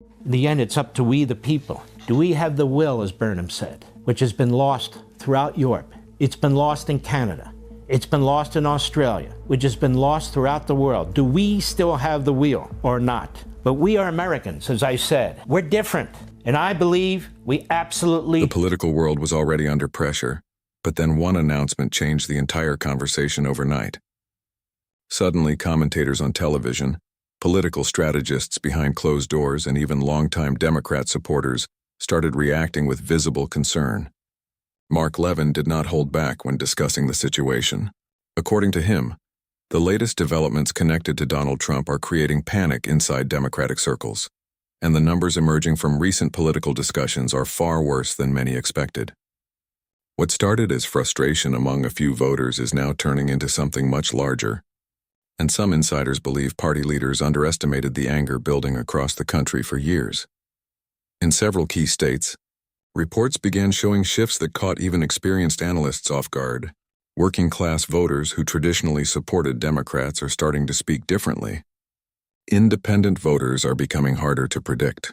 In the end, it's up to we, the people. Do we have the will, as Burnham said, which has been lost throughout Europe? It's been lost in Canada. It's been lost in Australia, which has been lost throughout the world. Do we still have the will or not? But we are Americans, as I said. We're different. And I believe we absolutely... The political world was already under pressure, but then one announcement changed the entire conversation overnight. Suddenly, commentators on television, political strategists behind closed doors, and even longtime Democrat supporters started reacting with visible concern. Mark Levin did not hold back when discussing the situation. According to him, the latest developments connected to Donald Trump are creating panic inside Democratic circles, and the numbers emerging from recent political discussions are far worse than many expected. What started as frustration among a few voters is now turning into something much larger, and some insiders believe party leaders underestimated the anger building across the country for years. In several key states, reports began showing shifts that caught even experienced analysts off guard. Working-class voters who traditionally supported Democrats are starting to speak differently. Independent voters are becoming harder to predict.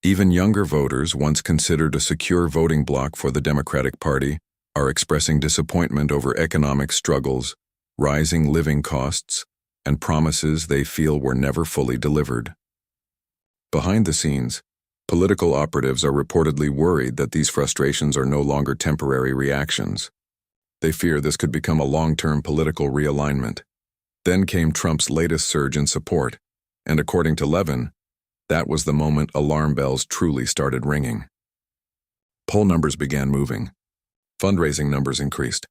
Even younger voters, once considered a secure voting bloc for the Democratic Party, are expressing disappointment over economic struggles, rising living costs, and promises they feel were never fully delivered. Behind the scenes, political operatives are reportedly worried that these frustrations are no longer temporary reactions. They fear this could become a long-term political realignment. Then came Trump's latest surge in support, and according to Levin, that was the moment alarm bells truly started ringing. Poll numbers began moving. Fundraising numbers increased.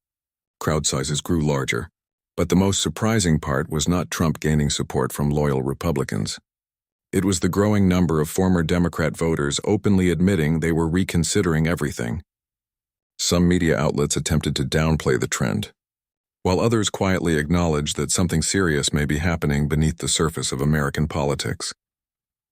Crowd sizes grew larger. But the most surprising part was not Trump gaining support from loyal Republicans. It was the growing number of former Democrat voters openly admitting they were reconsidering everything. Some media outlets attempted to downplay the trend, while others quietly acknowledged that something serious may be happening beneath the surface of American politics.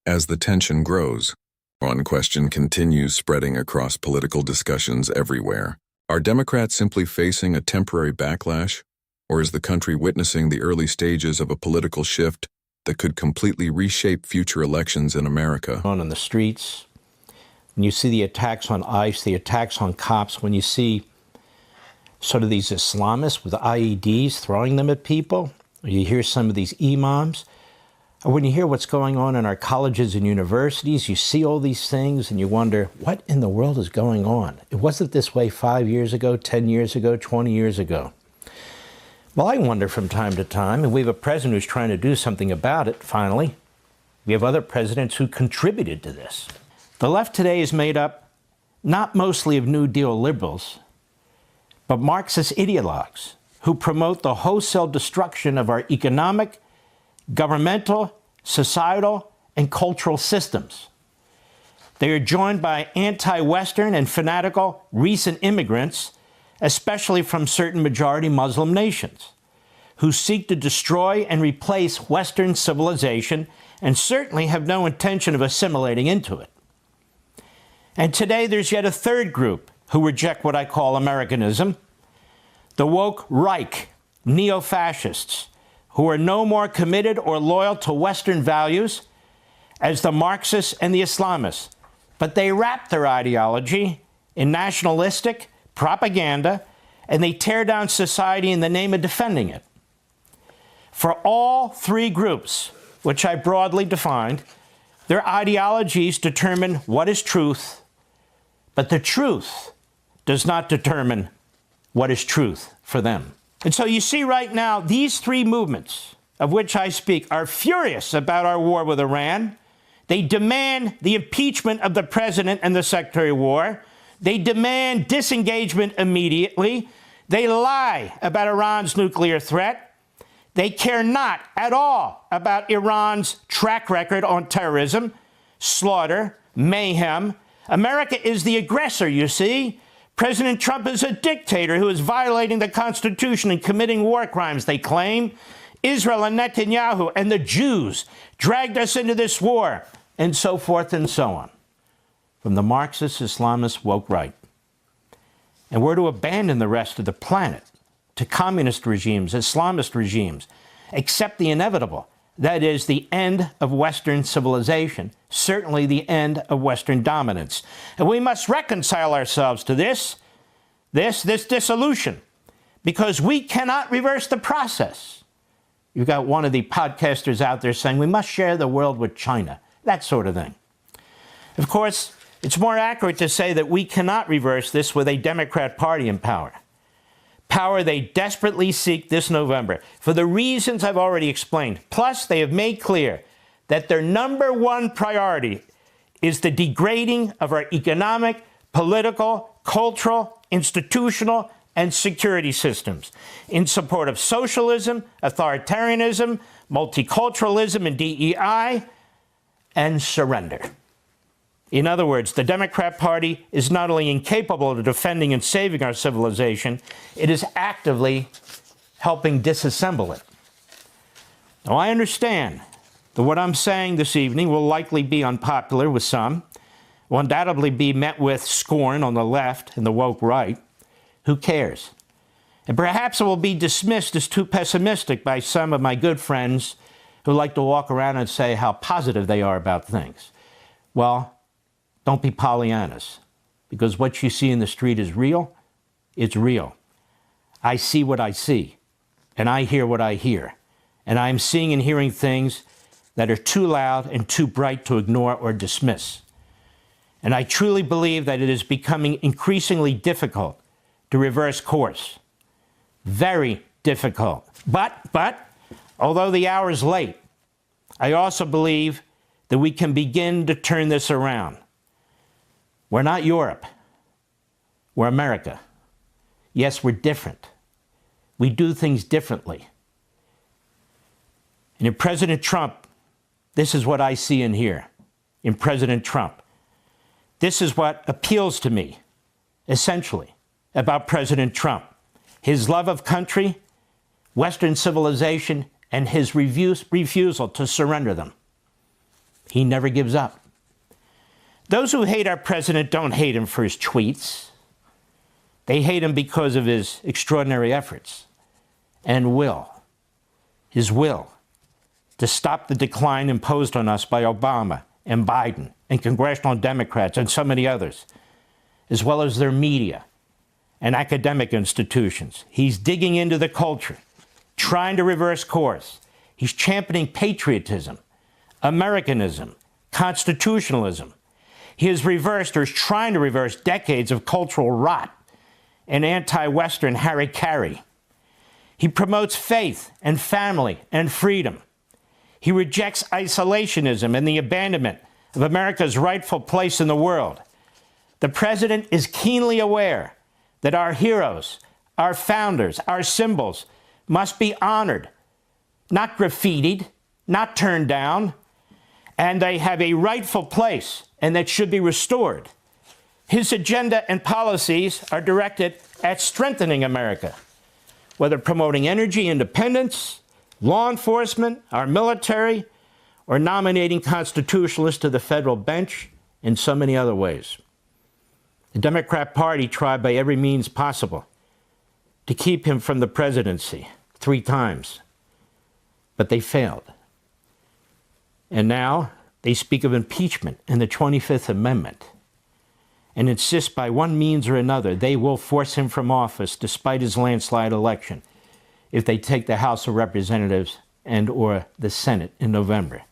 As the tension grows, one question continues spreading across political discussions everywhere. Are Democrats simply facing a temporary backlash, or is the country witnessing the early stages of a political shift that could completely reshape future elections in America? On the streets, when you see the attacks on ICE, the attacks on cops, when you see sort of these Islamists with IEDs throwing them at people, or you hear some of these imams, or when you hear what's going on in our colleges and universities, you see all these things and you wonder, what in the world is going on? It wasn't this way 5 years ago, 10 years ago, 20 years ago. Well, I wonder from time to time, and we have a president who's trying to do something about it, finally. We have other presidents who contributed to this. The left today is made up not mostly of New Deal liberals, but Marxist ideologues who promote the wholesale destruction of our economic, governmental, societal, and cultural systems. They are joined by anti-Western and fanatical recent immigrants, especially from certain majority Muslim nations, who seek to destroy and replace Western civilization and certainly have no intention of assimilating into it. And today there's yet a third group who reject what I call Americanism, the woke Reich, neo-fascists, who are no more committed or loyal to Western values as the Marxists and the Islamists, but they wrap their ideology in nationalistic propaganda, and they tear down society in the name of defending it. For all three groups, which I broadly defined, their ideologies determine what is truth, but the truth does not determine what is truth for them. And so you see right now, these three movements of which I speak are furious about our war with Iran. They demand the impeachment of the president and the Secretary of War. They demand disengagement immediately. They lie about Iran's nuclear threat. They care not at all about Iran's track record on terrorism, slaughter, mayhem. America is the aggressor, you see. President Trump is a dictator who is violating the Constitution and committing war crimes, they claim. Israel and Netanyahu and the Jews dragged us into this war, and so forth and so on. From the Marxist, Islamist, woke right. And we're to abandon the rest of the planet to communist regimes, Islamist regimes, accept the inevitable, That is the end of Western civilization, certainly the end of Western dominance. And we must reconcile ourselves to this dissolution, because we cannot reverse the process. You've got one of the podcasters out there saying we must share the world with China, that sort of thing. Of course, it's more accurate to say that we cannot reverse this with a Democrat Party in power. Power they desperately seek this November, for the reasons I've already explained. Plus, they have made clear that their number one priority is the degrading of our economic, political, cultural, institutional, and security systems in support of socialism, authoritarianism, multiculturalism, and DEI, and surrender. In other words, the Democrat Party is not only incapable of defending and saving our civilization, it is actively helping disassemble it. Now, I understand that what I'm saying this evening will likely be unpopular with some, will undoubtedly be met with scorn on the left and the woke right. Who cares? And perhaps it will be dismissed as too pessimistic by some of my good friends who like to walk around and say how positive they are about things. Well, don't be Pollyannas, because what you see in the street is real. It's real. I see what I see, and I hear what I hear, and I'm seeing and hearing things that are too loud and too bright to ignore or dismiss. And I truly believe that it is becoming increasingly difficult to reverse course. Very difficult. But, although the hour is late, I also believe that we can begin to turn this around. We're not Europe. We're America. Yes, we're different. We do things differently. And in President Trump, this is what I see and hear. In President Trump, this is what appeals to me, essentially, about President Trump. His love of country, Western civilization, and his refusal to surrender them. He never gives up. Those who hate our president don't hate him for his tweets. They hate him because of his extraordinary efforts and his will to stop the decline imposed on us by Obama and Biden and congressional Democrats and so many others, as well as their media and academic institutions. He's digging into the culture, trying to reverse course. He's championing patriotism, Americanism, constitutionalism. He has reversed, or is trying to reverse, decades of cultural rot and anti-Western hara-kiri. He promotes faith and family and freedom. He rejects isolationism and the abandonment of America's rightful place in the world. The president is keenly aware that our heroes, our founders, our symbols must be honored, not graffitied, not turned down, and they have a rightful place and that should be restored. His agenda and policies are directed at strengthening America, whether promoting energy independence, law enforcement, our military, or nominating constitutionalists to the federal bench in so many other ways. The Democrat Party tried by every means possible to keep him from the presidency 3 times, but they failed. And now they speak of impeachment and the 25th Amendment and insist by one means or another they will force him from office despite his landslide election if they take the House of Representatives and or the Senate in November.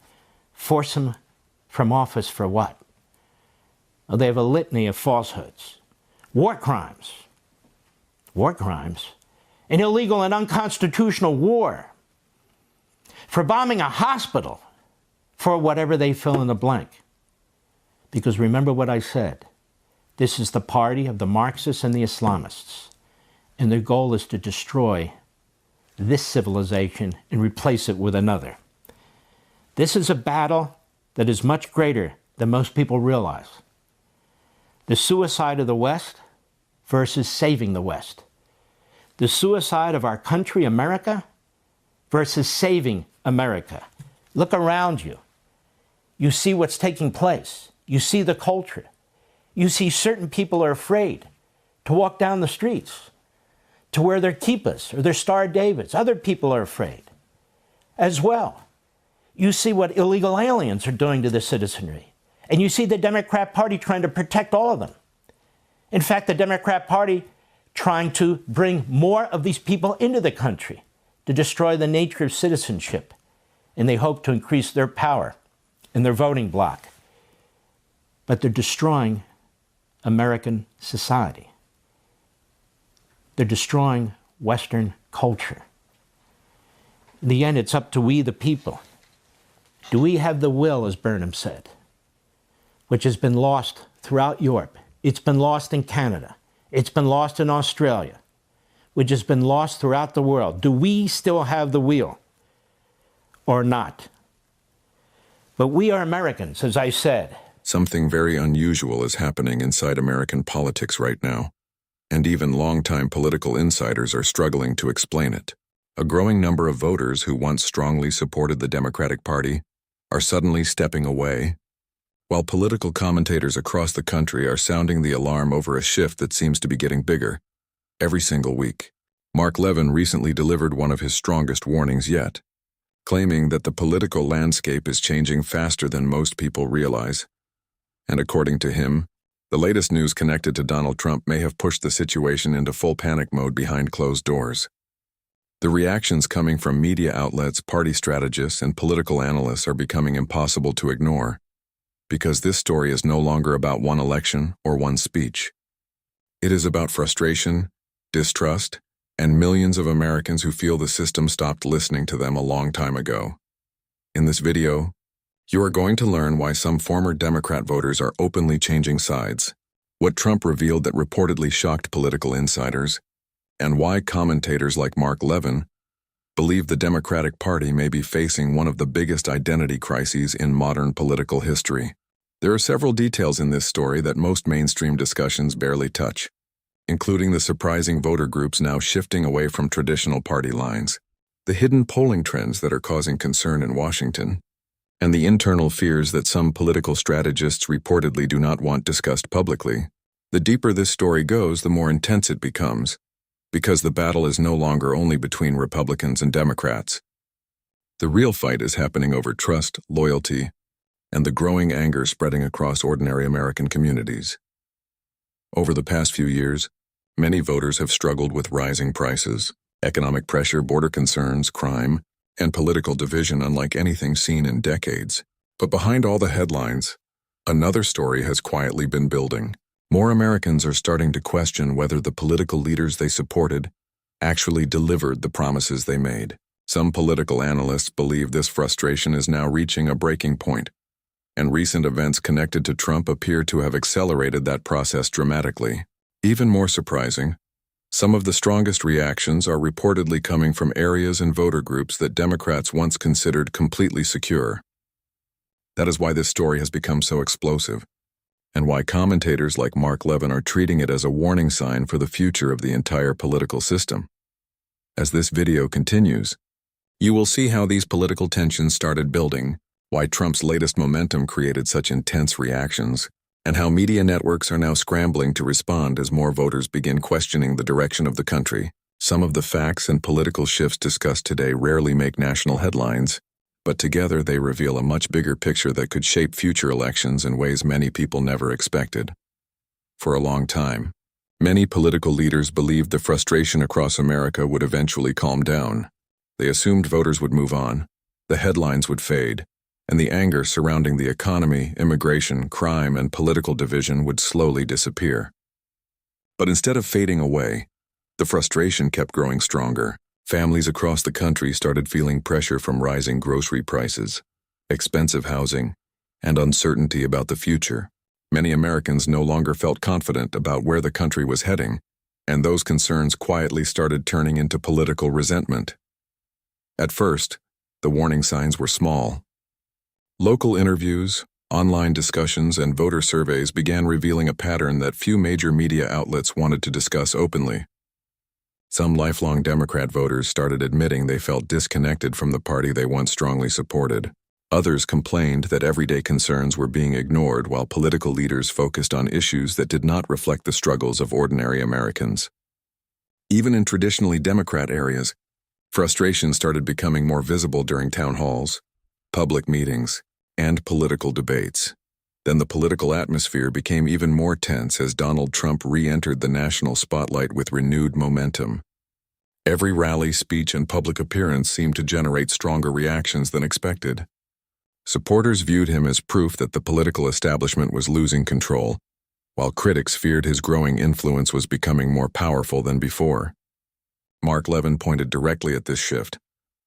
Force him from office for what? Well, they have a litany of falsehoods. War crimes, an illegal and unconstitutional war, for bombing a hospital, for whatever they fill in the blank. Because remember what I said, this is the party of the Marxists and the Islamists, and their goal is to destroy this civilization and replace it with another. This is a battle that is much greater than most people realize. The suicide of the West versus saving the West. The suicide of our country, America, versus saving America. Look around you. You see what's taking place. You see the culture. You see certain people are afraid to walk down the streets, to wear their kippas or their Star Davids. Other people are afraid as well. You see what illegal aliens are doing to the citizenry. And you see the Democrat Party trying to protect all of them. In fact, the Democrat Party trying to bring more of these people into the country to destroy the nature of citizenship. And they hope to increase their power in their voting bloc. But they're destroying American society. They're destroying Western culture. In the end, it's up to we, the people. Do we have the will, as Burnham said, which has been lost throughout Europe? It's been lost in Canada. It's been lost in Australia, which has been lost throughout the world. Do we still have the will or not? But we are Americans, as I said. Something very unusual is happening inside American politics right now, and even longtime political insiders are struggling to explain it. A growing number of voters who once strongly supported the Democratic Party are suddenly stepping away, while political commentators across the country are sounding the alarm over a shift that seems to be getting bigger every single week. Mark Levin recently delivered one of his strongest warnings yet, claiming that the political landscape is changing faster than most people realize. And according to him, the latest news connected to Donald Trump may have pushed the situation into full panic mode behind closed doors. The reactions coming from media outlets, party strategists, and political analysts are becoming impossible to ignore, because this story is no longer about one election or one speech. It is about frustration, distrust, and millions of Americans who feel the system stopped listening to them a long time ago. In this video, you are going to learn why some former Democrat voters are openly changing sides, what Trump revealed that reportedly shocked political insiders, and why commentators like Mark Levin believe the Democratic Party may be facing one of the biggest identity crises in modern political history. There are several details in this story that most mainstream discussions barely touch, including the surprising voter groups now shifting away from traditional party lines, the hidden polling trends that are causing concern in Washington, and the internal fears that some political strategists reportedly do not want discussed publicly. The deeper this story goes, the more intense it becomes, because the battle is no longer only between Republicans and Democrats. The real fight is happening over trust, loyalty, and the growing anger spreading across ordinary American communities. Over the past few years, many voters have struggled with rising prices, economic pressure, border concerns, crime, and political division unlike anything seen in decades. But behind all the headlines, another story has quietly been building. More Americans are starting to question whether the political leaders they supported actually delivered the promises they made. Some political analysts believe this frustration is now reaching a breaking point, and recent events connected to Trump appear to have accelerated that process dramatically. Even more surprising, some of the strongest reactions are reportedly coming from areas and voter groups that Democrats once considered completely secure. That is why this story has become so explosive, and why commentators like Mark Levin are treating it as a warning sign for the future of the entire political system. As this video continues, you will see how these political tensions started building, why Trump's latest momentum created such intense reactions, and how media networks are now scrambling to respond as more voters begin questioning the direction of the country. Some of the facts and political shifts discussed today rarely make national headlines, but together they reveal a much bigger picture that could shape future elections in ways many people never expected. For a long time, many political leaders believed the frustration across America would eventually calm down. They assumed voters would move on, the headlines would fade, and the anger surrounding the economy, immigration, crime, and political division would slowly disappear. But instead of fading away, the frustration kept growing stronger. Families across the country started feeling pressure from rising grocery prices, expensive housing, and uncertainty about the future. Many Americans no longer felt confident about where the country was heading, and those concerns quietly started turning into political resentment. At first, the warning signs were small. Local interviews, online discussions, and voter surveys began revealing a pattern that few major media outlets wanted to discuss openly. Some lifelong Democrat voters started admitting they felt disconnected from the party they once strongly supported. Others complained that everyday concerns were being ignored while political leaders focused on issues that did not reflect the struggles of ordinary Americans. Even in traditionally Democrat areas, frustration started becoming more visible during town halls, public meetings, and political debates. Then the political atmosphere became even more tense as Donald Trump re-entered the national spotlight with renewed momentum. Every rally, speech, and public appearance seemed to generate stronger reactions than expected. Supporters viewed him as proof that the political establishment was losing control, while critics feared his growing influence was becoming more powerful than before. Mark Levin pointed directly at this shift,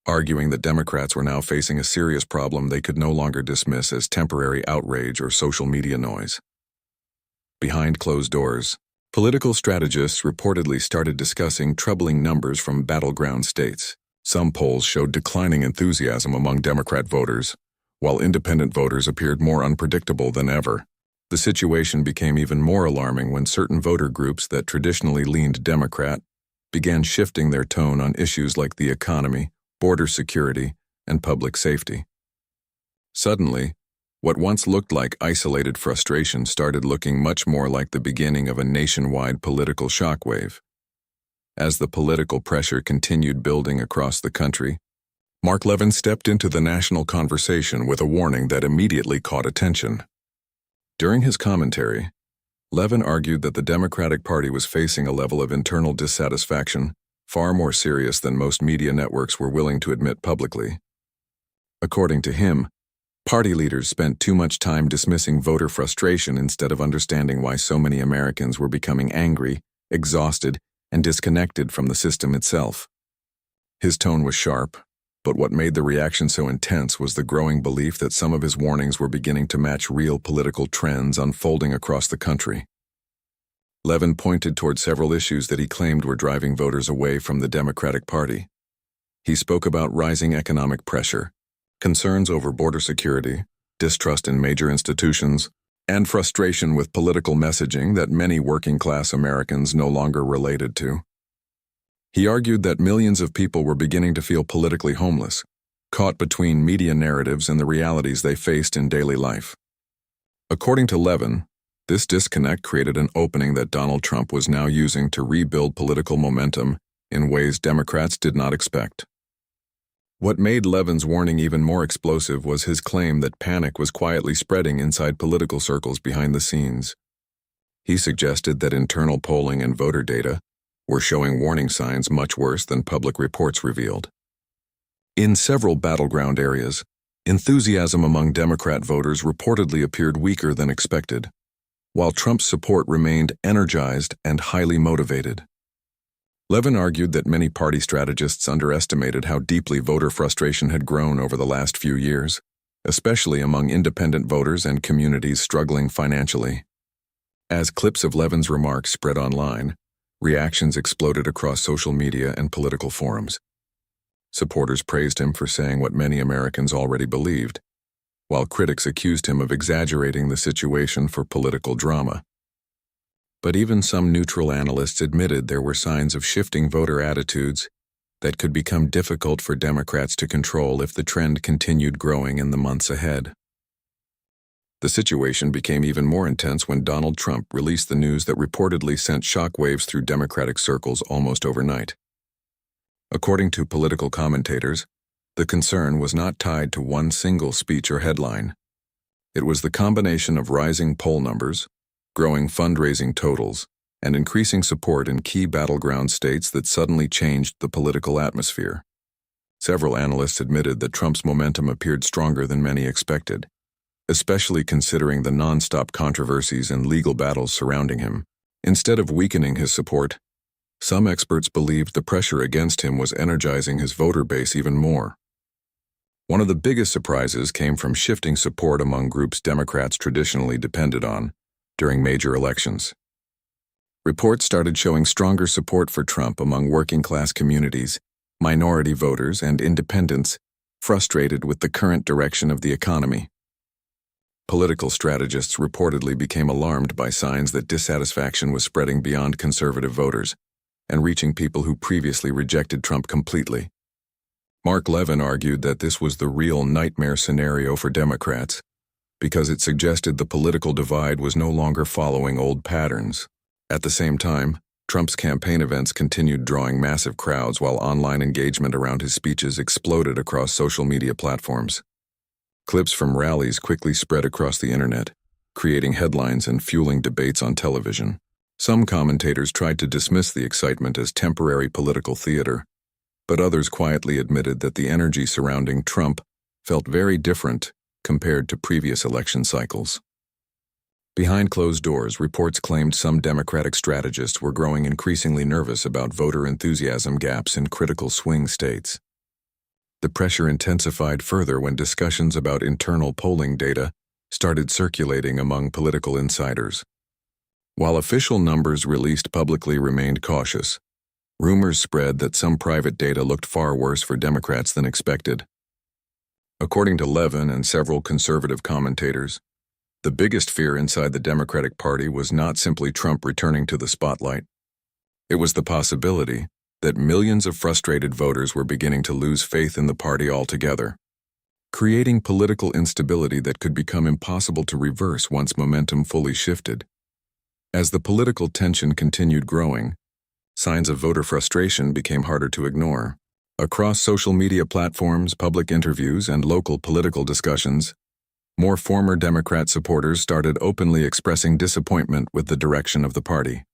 arguing that Democrats were now facing a serious problem they could no longer dismiss as temporary outrage or social media noise. Behind closed doors, political strategists reportedly started discussing troubling numbers from battleground states. Some polls showed declining enthusiasm among Democrat voters, while independent voters appeared more unpredictable than ever. The situation became even more alarming when certain voter groups that traditionally leaned Democrat began shifting their tone on issues like the economy, border security, and public safety. Suddenly, what once looked like isolated frustration started looking much more like the beginning of a nationwide political shockwave. As the political pressure continued building across the country, Mark Levin stepped into the national conversation with a warning that immediately caught attention. During his commentary, Levin argued that the Democratic Party was facing a level of internal dissatisfaction far more serious than most media networks were willing to admit publicly. According to him, party leaders spent too much time dismissing voter frustration instead of understanding why so many Americans were becoming angry, exhausted, and disconnected from the system itself. His tone was sharp, but what made the reaction so intense was the growing belief that some of his warnings were beginning to match real political trends unfolding across the country. Levin pointed toward several issues that he claimed were driving voters away from the Democratic Party. He spoke about rising economic pressure, concerns over border security, distrust in major institutions, and frustration with political messaging that many working-class Americans no longer related to. He argued that millions of people were beginning to feel politically homeless, caught between media narratives and the realities they faced in daily life. According to Levin, this disconnect created an opening that Donald Trump was now using to rebuild political momentum in ways Democrats did not expect. What made Levin's warning even more explosive was his claim that panic was quietly spreading inside political circles behind the scenes. He suggested that internal polling and voter data were showing warning signs much worse than public reports revealed. In several battleground areas, enthusiasm among Democrat voters reportedly appeared weaker than expected, while Trump's support remained energized and highly motivated. Levin argued that many party strategists underestimated how deeply voter frustration had grown over the last few years, especially among independent voters and communities struggling financially. As clips of Levin's remarks spread online, reactions exploded across social media and political forums. Supporters praised him for saying what many Americans already believed, while critics accused him of exaggerating the situation for political drama. But even some neutral analysts admitted there were signs of shifting voter attitudes that could become difficult for Democrats to control if the trend continued growing in the months ahead. The situation became even more intense when Donald Trump released the news that reportedly sent shockwaves through Democratic circles almost overnight. According to political commentators, the concern was not tied to one single speech or headline. It was the combination of rising poll numbers, growing fundraising totals, and increasing support in key battleground states that suddenly changed the political atmosphere. Several analysts admitted that Trump's momentum appeared stronger than many expected, especially considering the nonstop controversies and legal battles surrounding him. Instead of weakening his support, some experts believed the pressure against him was energizing his voter base even more. One of the biggest surprises came from shifting support among groups Democrats traditionally depended on during major elections. Reports started showing stronger support for Trump among working-class communities, minority voters, and independents frustrated with the current direction of the economy. Political strategists reportedly became alarmed by signs that dissatisfaction was spreading beyond conservative voters and reaching people who previously rejected Trump completely. Mark Levin argued that this was the real nightmare scenario for Democrats because it suggested the political divide was no longer following old patterns. At the same time, Trump's campaign events continued drawing massive crowds while online engagement around his speeches exploded across social media platforms. Clips from rallies quickly spread across the internet, creating headlines and fueling debates on television. Some commentators tried to dismiss the excitement as temporary political theater, but others quietly admitted that the energy surrounding Trump felt very different compared to previous election cycles. Behind closed doors, reports claimed some Democratic strategists were growing increasingly nervous about voter enthusiasm gaps in critical swing states. The pressure intensified further when discussions about internal polling data started circulating among political insiders. While official numbers released publicly remained cautious, rumors spread that some private data looked far worse for Democrats than expected. According to Levin and several conservative commentators, the biggest fear inside the Democratic Party was not simply Trump returning to the spotlight. It was the possibility that millions of frustrated voters were beginning to lose faith in the party altogether, creating political instability that could become impossible to reverse once momentum fully shifted. As the political tension continued growing, signs of voter frustration became harder to ignore. Across social media platforms, public interviews, and local political discussions, more former Democrat supporters started openly expressing disappointment with the direction of the party.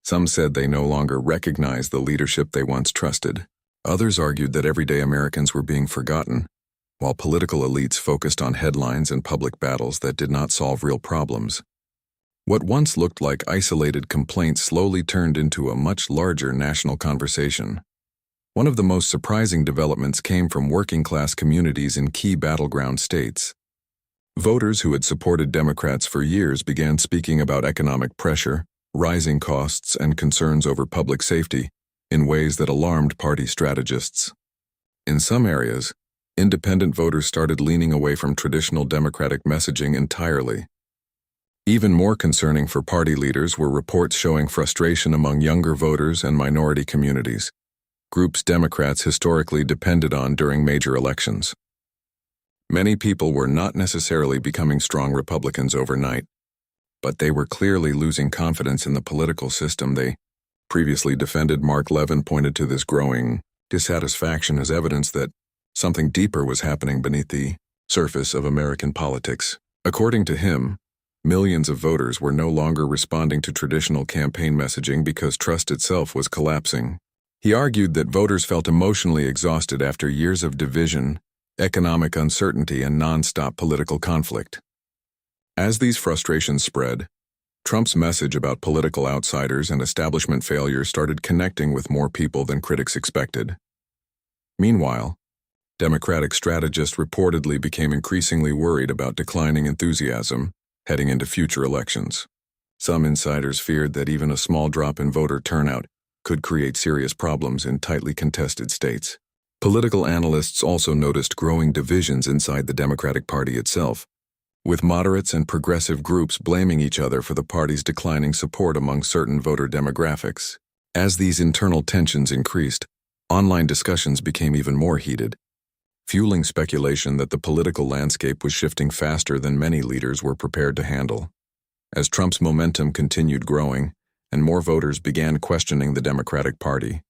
Some said they no longer recognized the leadership they once trusted. Others argued that everyday Americans were being forgotten, while political elites focused on headlines and public battles that did not solve real problems. What once looked like isolated complaints slowly turned into a much larger national conversation. One of the most surprising developments came from working-class communities in key battleground states. Voters who had supported Democrats for years began speaking about economic pressure, rising costs, and concerns over public safety in ways that alarmed party strategists. In some areas, independent voters started leaning away from traditional Democratic messaging entirely. Even more concerning for party leaders were reports showing frustration among younger voters and minority communities, groups Democrats historically depended on during major elections. Many people were not necessarily becoming strong Republicans overnight, but they were clearly losing confidence in the political system they previously defended. Mark Levin pointed to this growing dissatisfaction as evidence that something deeper was happening beneath the surface of American politics. According to him, millions of voters were no longer responding to traditional campaign messaging because trust itself was collapsing. He argued that voters felt emotionally exhausted after years of division, economic uncertainty, and nonstop political conflict. As these frustrations spread, Trump's message about political outsiders and establishment failure started connecting with more people than critics expected. Meanwhile, Democratic strategists reportedly became increasingly worried about declining enthusiasm heading into future elections. Some insiders feared that even a small drop in voter turnout could create serious problems in tightly contested states. Political analysts also noticed growing divisions inside the Democratic Party itself, with moderates and progressive groups blaming each other for the party's declining support among certain voter demographics. As these internal tensions increased, online discussions became even more heated, fueling speculation that the political landscape was shifting faster than many leaders were prepared to handle. As Trump's momentum continued growing, and more voters began questioning the Democratic Party,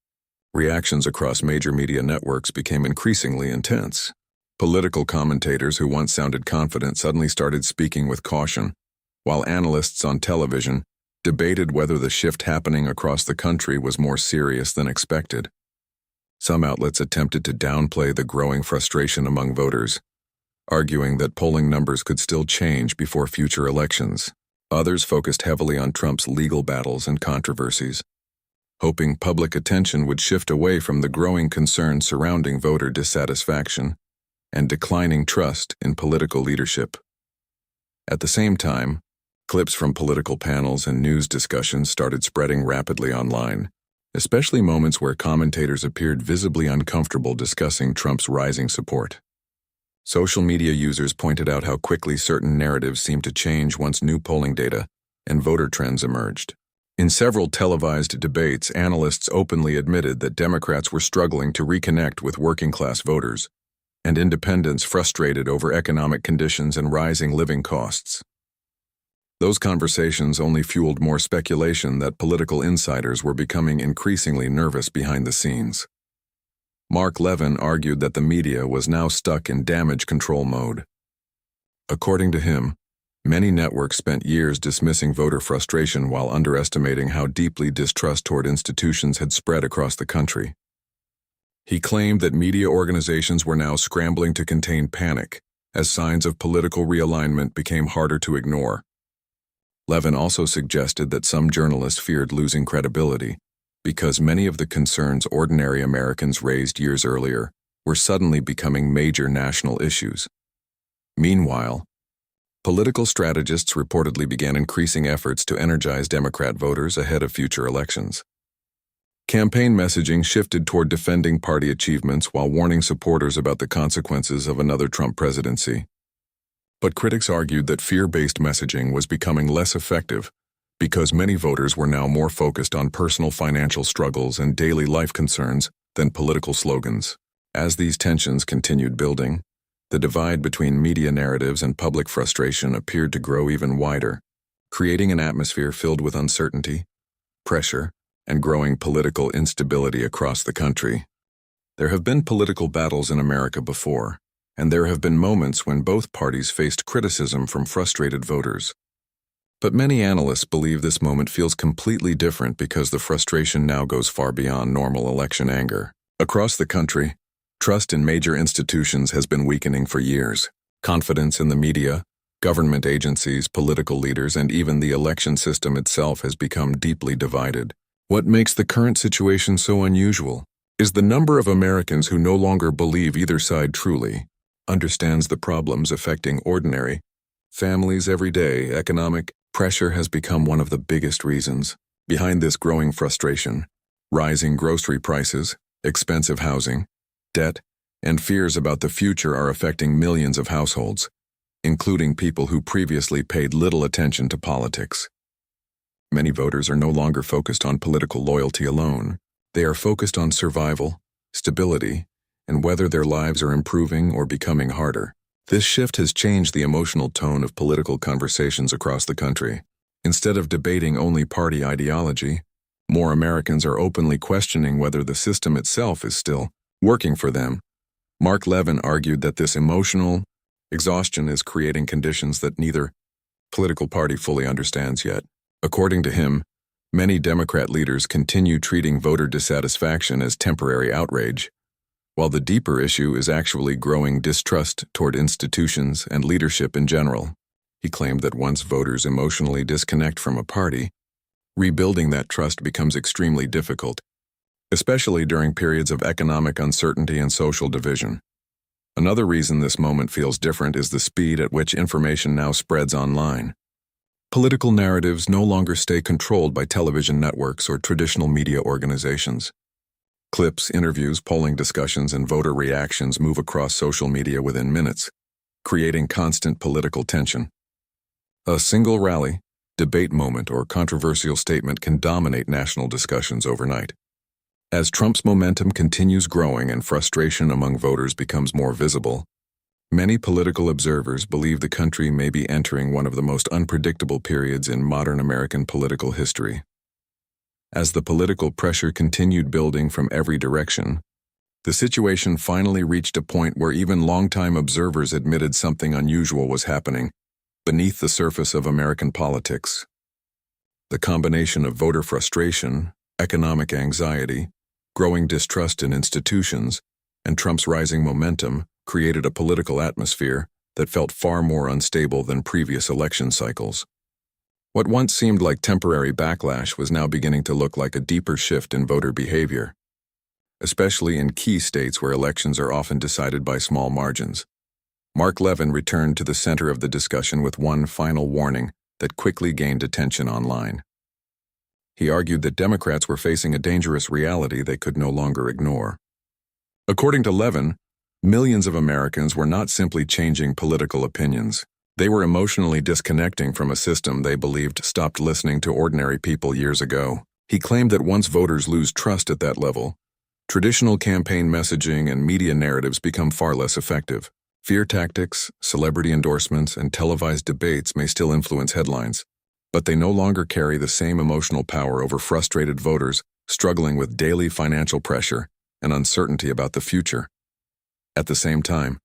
reactions across major media networks became increasingly intense. Political commentators who once sounded confident suddenly started speaking with caution, while analysts on television debated whether the shift happening across the country was more serious than expected. Some outlets attempted to downplay the growing frustration among voters, arguing that polling numbers could still change before future elections. Others focused heavily on Trump's legal battles and controversies, hoping public attention would shift away from the growing concerns surrounding voter dissatisfaction and declining trust in political leadership. At the same time, clips from political panels and news discussions started spreading rapidly online, especially moments where commentators appeared visibly uncomfortable discussing Trump's rising support. Social media users pointed out how quickly certain narratives seemed to change once new polling data and voter trends emerged. In several televised debates, analysts openly admitted that Democrats were struggling to reconnect with working-class voters, and independents frustrated over economic conditions and rising living costs. Those conversations only fueled more speculation that political insiders were becoming increasingly nervous behind the scenes. Mark Levin argued that the media was now stuck in damage control mode. According to him, many networks spent years dismissing voter frustration while underestimating how deeply distrust toward institutions had spread across the country. He claimed that media organizations were now scrambling to contain panic as signs of political realignment became harder to ignore. Levin also suggested that some journalists feared losing credibility because many of the concerns ordinary Americans raised years earlier were suddenly becoming major national issues. Meanwhile, political strategists reportedly began increasing efforts to energize Democrat voters ahead of future elections. Campaign messaging shifted toward defending party achievements while warning supporters about the consequences of another Trump presidency. But critics argued that fear-based messaging was becoming less effective because many voters were now more focused on personal financial struggles and daily life concerns than political slogans. As these tensions continued building, the divide between media narratives and public frustration appeared to grow even wider, creating an atmosphere filled with uncertainty, pressure, and growing political instability across the country. There have been political battles in America before, and there have been moments when both parties faced criticism from frustrated voters. But many analysts believe this moment feels completely different because the frustration now goes far beyond normal election anger. Across the country, trust in major institutions has been weakening for years. Confidence in the media, government agencies, political leaders, and even the election system itself has become deeply divided. What makes the current situation so unusual is the number of Americans who no longer believe either side truly understands the problems affecting ordinary families every day. Economic pressure has become one of the biggest reasons behind this growing frustration. Rising grocery prices, expensive housing, debt, and fears about the future are affecting millions of households, including people who previously paid little attention to politics. Many voters are no longer focused on political loyalty alone. They are focused on survival, stability, and whether their lives are improving or becoming harder. This shift has changed the emotional tone of political conversations across the country. Instead of debating only party ideology, more Americans are openly questioning whether the system itself is still working for them. Mark Levin argued that this emotional exhaustion is creating conditions that neither political party fully understands yet. According to him, many Democrat leaders continue treating voter dissatisfaction as temporary outrage, while the deeper issue is actually growing distrust toward institutions and leadership in general. He claimed that once voters emotionally disconnect from a party, rebuilding that trust becomes extremely difficult, especially during periods of economic uncertainty and social division. Another reason this moment feels different is the speed at which information now spreads online. Political narratives no longer stay controlled by television networks or traditional media organizations. Clips, interviews, polling discussions, and voter reactions move across social media within minutes, creating constant political tension. A single rally, debate moment, or controversial statement can dominate national discussions overnight. As Trump's momentum continues growing and frustration among voters becomes more visible, many political observers believe the country may be entering one of the most unpredictable periods in modern American political history. As the political pressure continued building from every direction, the situation finally reached a point where even longtime observers admitted something unusual was happening beneath the surface of American politics. The combination of voter frustration, economic anxiety, growing distrust in institutions, and Trump's rising momentum created a political atmosphere that felt far more unstable than previous election cycles. What once seemed like temporary backlash was now beginning to look like a deeper shift in voter behavior, especially in key states where elections are often decided by small margins. Mark Levin returned to the center of the discussion with one final warning that quickly gained attention online. He argued that Democrats were facing a dangerous reality they could no longer ignore. According to Levin, millions of Americans were not simply changing political opinions. They were emotionally disconnecting from a system they believed stopped listening to ordinary people years ago. He claimed that once voters lose trust at that level, traditional campaign messaging and media narratives become far less effective. Fear tactics, celebrity endorsements, and televised debates may still influence headlines, but they no longer carry the same emotional power over frustrated voters struggling with daily financial pressure and uncertainty about the future. At the same time,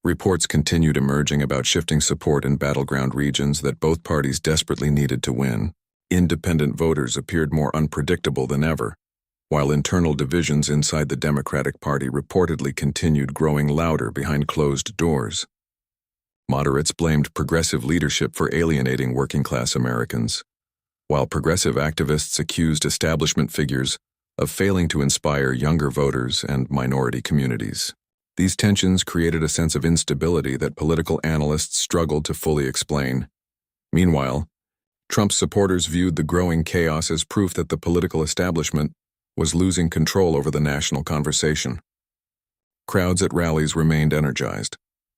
reports continued emerging about shifting support in battleground regions that both parties desperately needed to win. Independent voters appeared more unpredictable than ever, while internal divisions inside the Democratic Party reportedly continued growing louder behind closed doors. Moderates blamed progressive leadership for alienating working-class Americans, while progressive activists accused establishment figures of failing to inspire younger voters and minority communities. These tensions created a sense of instability that political analysts struggled to fully explain. Meanwhile, Trump's supporters viewed the growing chaos as proof that the political establishment was losing control over the national conversation. Crowds at rallies remained energized,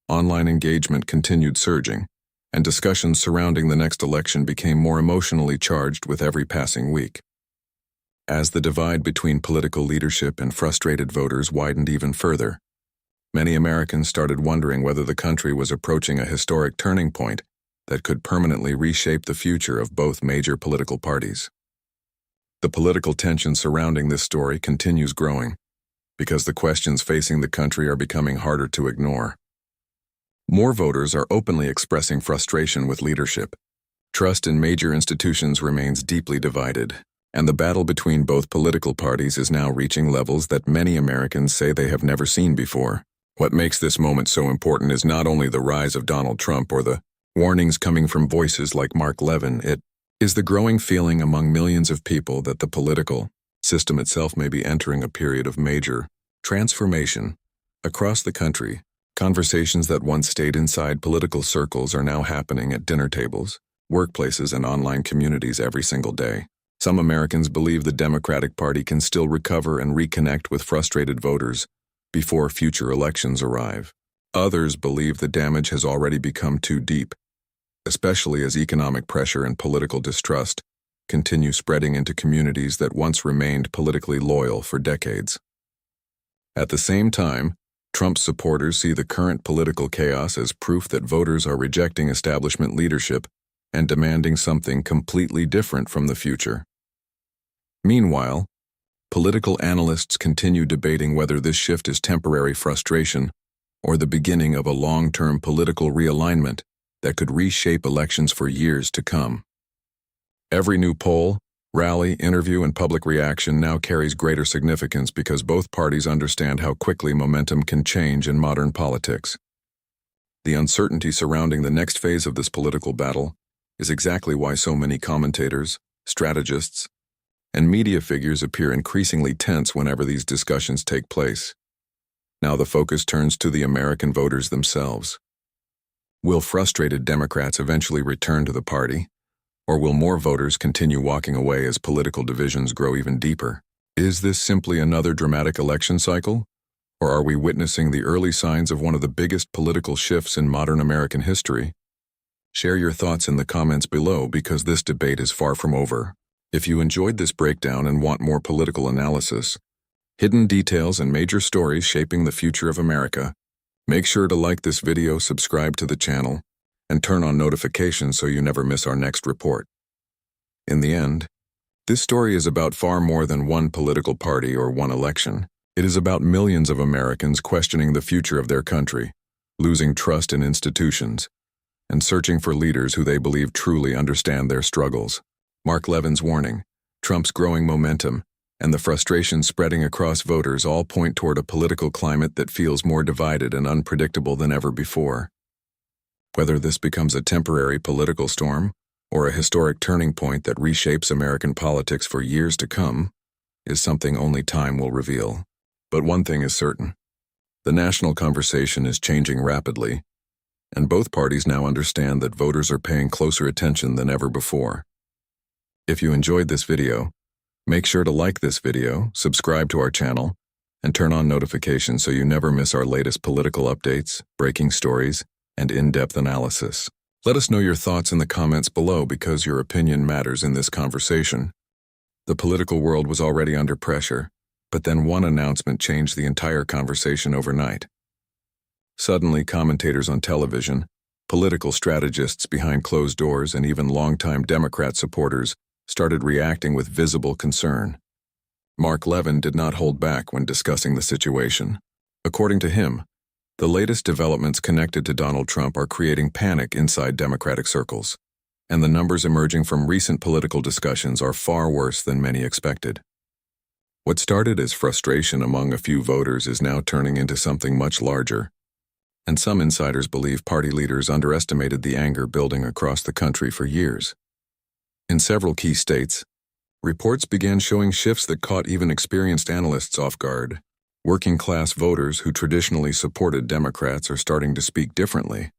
online engagement continued surging, and discussions surrounding the next election became more emotionally charged with every passing week. As the divide between political leadership and frustrated voters widened even further, many Americans started wondering whether the country was approaching a historic turning point that could permanently reshape the future of both major political parties. The political tension surrounding this story continues growing because the questions facing the country are becoming harder to ignore. More voters are openly expressing frustration with leadership. Trust in major institutions remains deeply divided, and the battle between both political parties is now reaching levels that many Americans say they have never seen before. What makes this moment so important is not only the rise of Donald Trump or the warnings coming from voices like Levin, it is the growing feeling among millions of people that the political system itself may be entering a period of major transformation. Across the country, conversations that once stayed inside political circles are now happening at dinner tables, workplaces, and online communities every single day. Some Americans believe the Democratic Party can still recover and reconnect with frustrated voters before future elections arrive. Others believe the damage has already become too deep, especially as economic pressure and political distrust continue spreading into communities that once remained politically loyal for decades. At the same time, Trump's supporters see the current political chaos as proof that voters are rejecting establishment leadership and demanding something completely different from the future. Meanwhile, political analysts continue debating whether this shift is temporary frustration or the beginning of a long-term political realignment that could reshape elections for years to come. Every new poll, rally, interview, and public reaction now carries greater significance because both parties understand how quickly momentum can change in modern politics. The uncertainty surrounding the next phase of this political battle is exactly why so many commentators, strategists, and media figures appear increasingly tense whenever these discussions take place. Now the focus turns to the American voters themselves. Will frustrated Democrats eventually return to the party, or will more voters continue walking away as political divisions grow even deeper? Is this simply another dramatic election cycle, or are we witnessing the early signs of one of the biggest political shifts in modern American history? Share your thoughts in the comments below because this debate is far from over. If you enjoyed this breakdown and want more political analysis, hidden details, and major stories shaping the future of America, make sure to like this video, subscribe to the channel, and turn on notifications so you never miss our next report. In the end, this story is about far more than one political party or one election. It is about millions of Americans questioning the future of their country, losing trust in institutions, and searching for leaders who they believe truly understand their struggles. Levin's warning, Trump's growing momentum, and the frustration spreading across voters all point toward a political climate that feels more divided and unpredictable than ever before. Whether this becomes a temporary political storm or a historic turning point that reshapes American politics for years to come is something only time will reveal. But one thing is certain. The national conversation is changing rapidly, and both parties now understand that voters are paying closer attention than ever before. If you enjoyed this video, make sure to like this video, subscribe to our channel, and turn on notifications so you never miss our latest political updates, breaking stories, and in-depth analysis. Let us know your thoughts in the comments below because your opinion matters in this conversation. The political world was already under pressure, but then one announcement changed the entire conversation overnight. Suddenly, commentators on television, political strategists behind closed doors, and even longtime Democrat supporters started reacting with visible concern. Mark Levin did not hold back when discussing the situation. According to him, the latest developments connected to Donald Trump are creating panic inside Democratic circles, and the numbers emerging from recent political discussions are far worse than many expected. What started as frustration among a few voters is now turning into something much larger, and some insiders believe party leaders underestimated the anger building across the country for years. In several key states, reports began showing shifts that caught even experienced analysts off guard. Working-class voters who traditionally supported Democrats are starting to speak differently.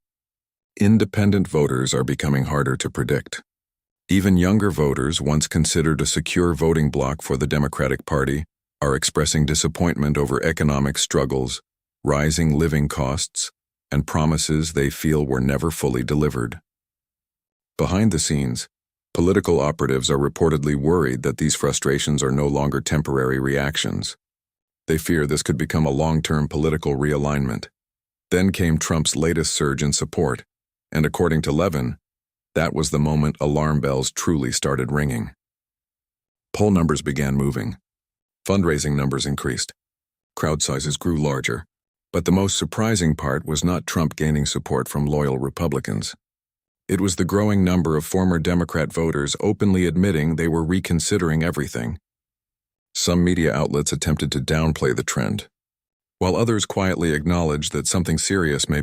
Independent voters are becoming harder to predict. Even younger voters, once considered a secure voting bloc for the Democratic Party, are expressing disappointment over economic struggles, rising living costs, and promises they feel were never fully delivered. Behind the scenes, political operatives are reportedly worried that these frustrations are no longer temporary reactions. They fear this could become a long-term political realignment. Then came Trump's latest surge in support, and according to Levin, that was the moment alarm bells truly started ringing. Poll numbers began moving. Fundraising numbers increased. Crowd sizes grew larger. But the most surprising part was not Trump gaining support from loyal Republicans. It was the growing number of former Democrat voters openly admitting they were reconsidering everything. Some media outlets attempted to downplay the trend, while others quietly acknowledged that something serious may be